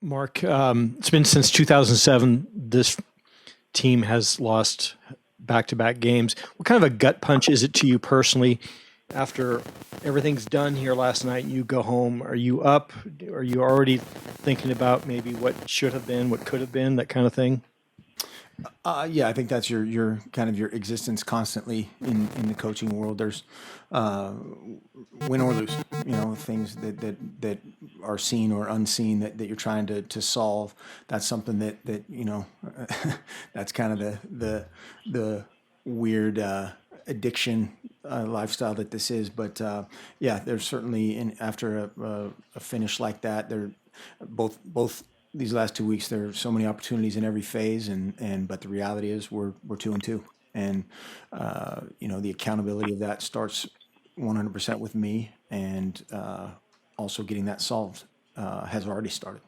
Mark, it's been since 2007. This team has lost back-to-back games. What kind of a gut punch is it to you personally after everything's done here last night and you go home? Are you up? Are you already thinking about maybe what should have been, what could have been, that kind of thing? Yeah, I think that's your kind of your existence constantly in the coaching world. There's win or lose, things that are seen or unseen that you're trying to solve. That's something that that's kind of the weird addiction lifestyle that this is. But yeah, there's certainly after a finish like that, there both these last 2 weeks, there are so many opportunities in every phase, but the reality is we're 2-2, and the accountability of that starts 100% with me, and also getting that solved has already started.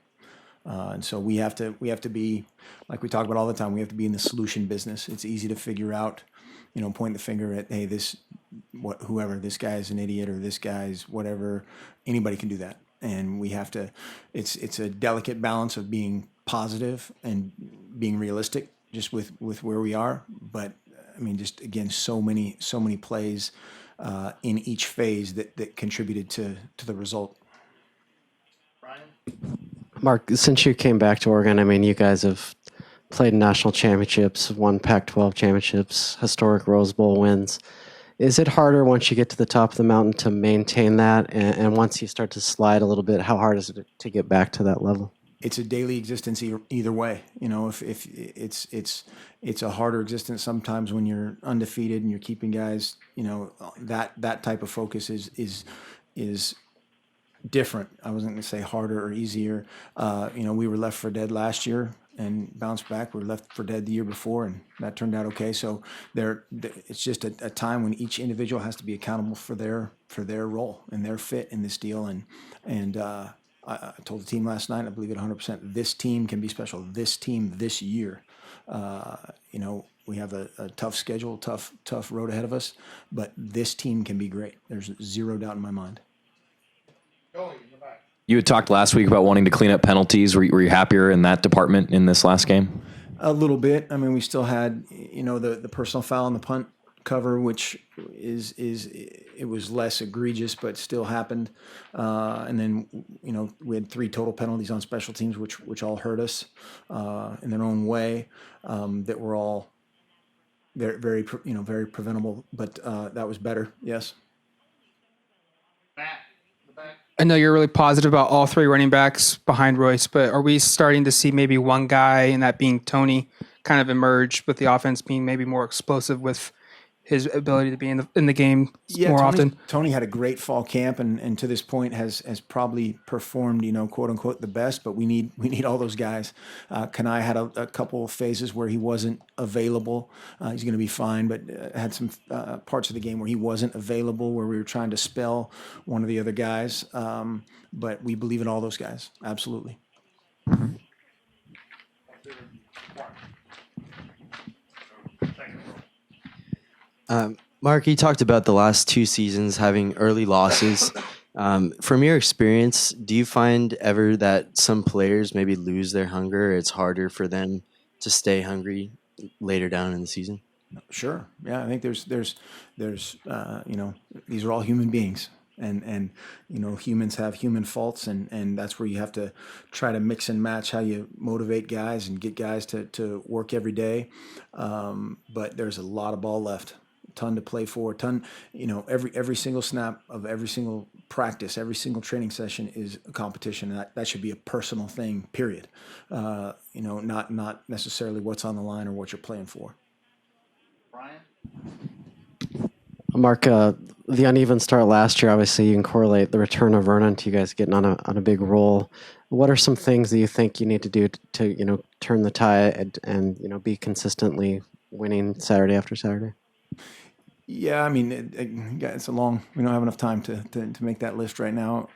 And so we have to be, like we talk about all the time, we have to be in the solution business. It's easy to figure out, point the finger at, hey, whoever, this guy's an idiot, or this guy's whatever. Anybody can do that. And we have to, it's a delicate balance of being positive and being realistic just with where we are. But I mean, just again, so many plays in each phase that contributed to the result. Mark, since you came back to Oregon, I mean, you guys have played national championships, won Pac-12 championships, historic Rose Bowl wins. Is it harder once you get to the top of the mountain to maintain that? And once you start to slide a little bit, how hard is it to get back to that level? It's a daily existence either way. If it's a harder existence sometimes when you're undefeated and you're keeping guys, that type of focus is different. I wasn't going to say harder or easier. We were left for dead last year and bounced back. We were left for dead the year before, and that turned out okay. So it's just a time when each individual has to be accountable for their role and their fit in this deal. And I told the team last night, I believe it 100%. This team can be special. This team this year, we have a tough schedule, tough road ahead of us, but this team can be great. There's zero doubt in my mind. You had talked last week about wanting to clean up penalties. Were you happier in that department in this last game? A little bit. I mean, we still had, the personal foul on the punt cover, which it was less egregious, but still happened. And then, we had 3 total penalties on special teams, which all hurt us in their own way, that were all very preventable. But that was better. Yes. I know you're really positive about all 3 running backs behind Royce, but are we starting to see maybe one guy, and that being Tony, kind of emerge with the offense being maybe more explosive with his ability to be in the game more often? Tony had a great fall camp, and to this point has probably performed, quote unquote, the best. But we need all those guys. Kanai had a couple of phases where he wasn't available. He's going to be fine, but had some parts of the game where he wasn't available, where we were trying to spell one of the other guys. But we believe in all those guys, absolutely. Mark, you talked about the last 2 seasons having early losses. From your experience, do you find ever that some players maybe lose their hunger? It's harder for them to stay hungry later down in the season? Sure. Yeah, I think there's these are all human beings. And humans have human faults, and that's where you have to try to mix and match how you motivate guys and get guys to work every day. But there's a lot of ball left, a ton to play for, every single snap of every single practice, every single training session is a competition. And that should be a personal thing, period. Not necessarily what's on the line or what you're playing for. Brian? Mark, the uneven start last year, obviously you can correlate the return of Vernon to you guys getting on a big roll. What are some things that you think you need to do to turn the tide and be consistently winning Saturday after Saturday? Yeah, I mean, it's a long. We don't have enough time to make that list right now.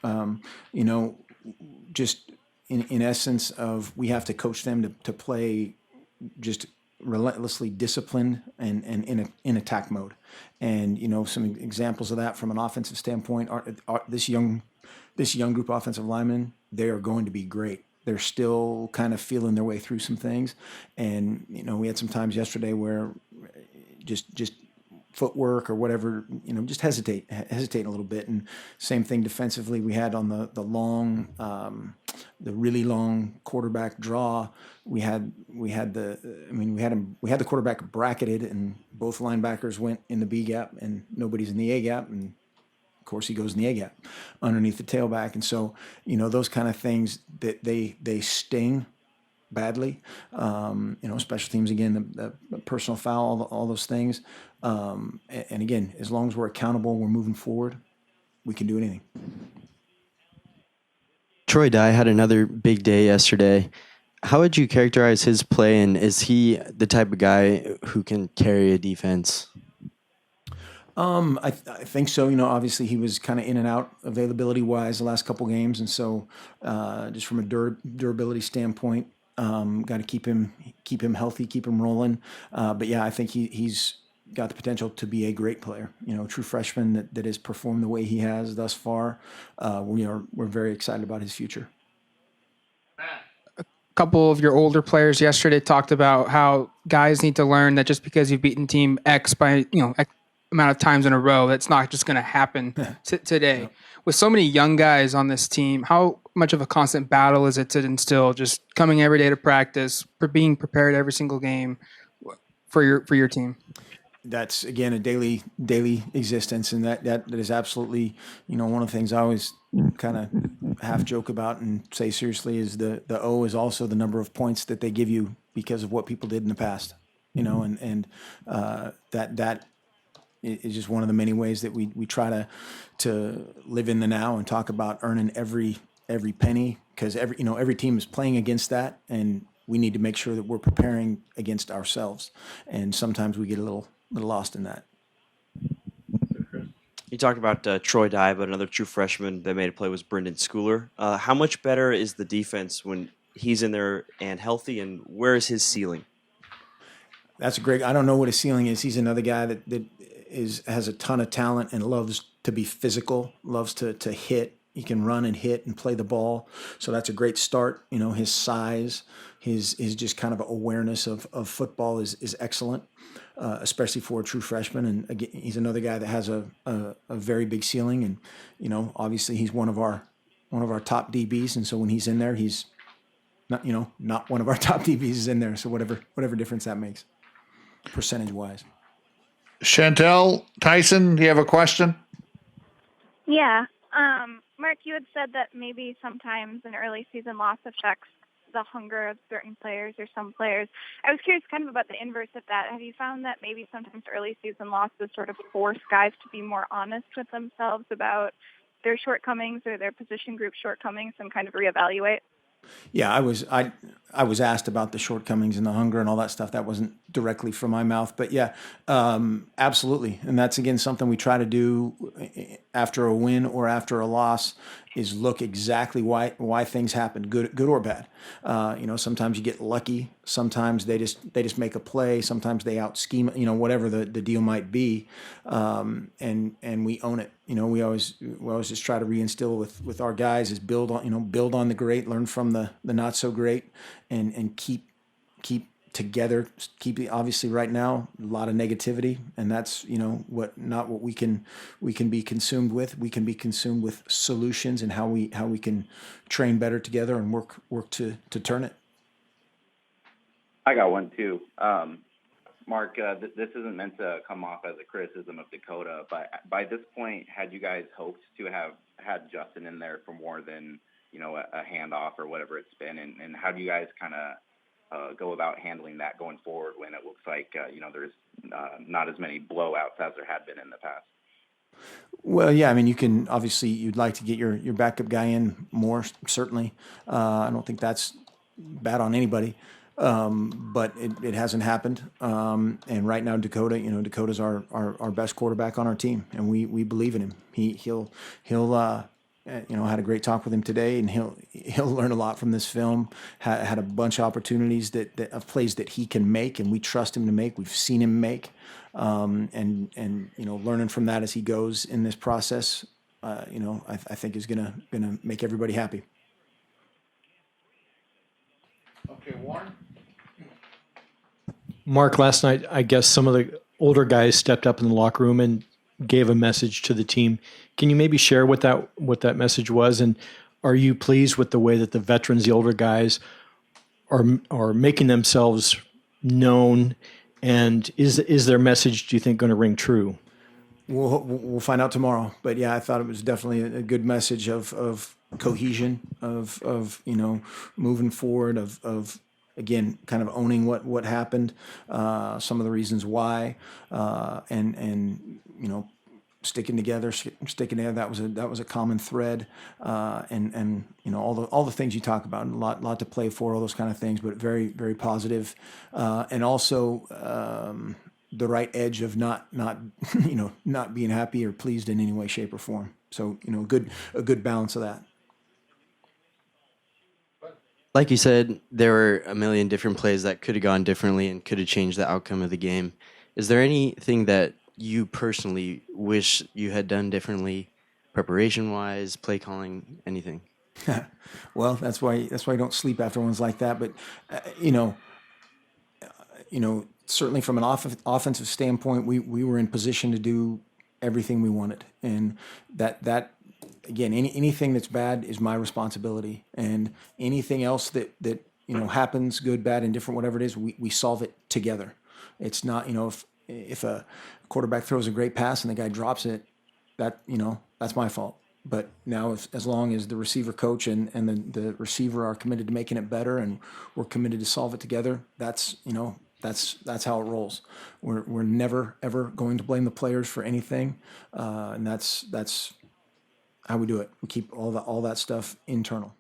Just in essence of we have to coach them to play just relentlessly disciplined and in attack mode. And some examples of that from an offensive standpoint are this young group of offensive linemen. They are going to be great. They're still kind of feeling their way through some things. And, we had some times yesterday where just footwork or whatever, just hesitate a little bit. And same thing defensively. We had on the really long quarterback draw. We had the quarterback bracketed, and both linebackers went in the B gap, and nobody's in the A gap, and of course he goes in the A gap underneath the tailback. And so, those kind of things that they sting badly. Special teams, again, the personal foul, all those things. And again, as long as we're accountable, we're moving forward, we can do anything. Troy Dye had another big day yesterday. How would you characterize his play, and is he the type of guy who can carry a defense? I think so. Obviously he was kind of in and out availability wise the last couple games, and so just from a durability standpoint, got to keep him healthy, keep him rolling. But yeah, I think he's got the potential to be a great player. True freshman that has performed the way he has thus far. We're very excited about his future. A couple of your older players yesterday talked about how guys need to learn that just because you've beaten team X by X amount of times in a row, that's not just going to happen today. With so many young guys on this team, how much of a constant battle is it to instill just coming every day to practice, for being prepared every single game for your team? That's, again, a daily existence, and that is absolutely, one of the things I always kind of half joke about and say seriously is the O is also the number of points that they give you because of what people did in the past, and that is just one of the many ways that we try to live in the now and talk about earning every penny, because every team is playing against that, and we need to make sure that we're preparing against ourselves, and sometimes we get a little lost in that. You talked about Troy Dye, but another true freshman that made a play was Brendan Schooler. How much better is the defense when he's in there and healthy, and where is his ceiling? That's I don't know what his ceiling is. He's another guy that has a ton of talent and loves to be physical, loves to hit. He can run and hit and play the ball. So that's a great start. His size, his just kind of awareness of football is excellent, especially for a true freshman. And again, he's another guy that has a very big ceiling. And, obviously he's one of our top DBs. And so when he's in there, he's not one of our top DBs is in there. So whatever difference that makes percentage wise. Chantel, Tyson, do you have a question? Yeah. Mark, you had said that maybe sometimes an early season loss affects the hunger of certain players or some players. I was curious kind of about the inverse of that. Have you found that maybe sometimes early season losses sort of force guys to be more honest with themselves about their shortcomings or their position group shortcomings and kind of reevaluate? Yeah, I was asked about the shortcomings and the hunger and all that stuff. That wasn't directly from my mouth, but yeah, absolutely. And that's, again, something we try to do after a win or after a loss, is look exactly why things happen, good or bad. Sometimes you get lucky. Sometimes they just make a play. Sometimes they out scheme, whatever the deal might be. And we own it. We always just try to reinstill with our guys is build on the great, learn from the not so great, and keep together. Obviously right now a lot of negativity, and that's what we can be consumed with. We can be consumed with solutions and how we can train better together and work to turn it. I got one too. Mark, this isn't meant to come off as a criticism of Dakota, but by this point, had you guys hoped to have had Justin in there for more than a handoff or whatever it's been, and how do you guys kind of go about handling that going forward when it looks like there's not as many blowouts as there had been in the past? Well, yeah, I mean, you'd like to get your backup guy in more, certainly. I don't think that's bad on anybody, but it hasn't happened. And right now, Dakota's our best quarterback on our team, and we believe in him. He'll had a great talk with him today, and he'll learn a lot from this film. Had a bunch of opportunities of plays that he can make, and we trust him to make. We've seen him make, and learning from that as he goes in this process, I think is gonna make everybody happy. Okay, Warren. Mark, last night, I guess some of the older guys stepped up in the locker room and gave a message to the team. Can you maybe share what that message was? And are you pleased with the way that the veterans, the older guys, are making themselves known? And is their message, do you think, going to ring true? We'll find out tomorrow. But yeah, I thought it was definitely a good message of cohesion, of moving forward, of again kind of owning what happened, some of the reasons why, and sticking together. That was a common thread, and all the things you talk about, and a lot to play for, all those kind of things, but very very positive, and also the right edge of not not being happy or pleased in any way, shape, or form. So a good balance of that. Like you said, there were a million different plays that could have gone differently and could have changed the outcome of the game. Is there anything that you personally wish you had done differently, preparation-wise, play calling, anything? Well, that's why you don't sleep after ones like that. But certainly from an offensive standpoint, we were in position to do everything we wanted, and that again, anything that's bad is my responsibility, and anything else that happens, good, bad, indifferent, whatever it is, we solve it together. It's not if a quarterback throws a great pass and the guy drops it, that's my fault. But now, as long as the receiver coach and the receiver are committed to making it better, and we're committed to solve it together, that's how it rolls. We're never ever going to blame the players for anything, and that's how we do it. We keep all that stuff internal.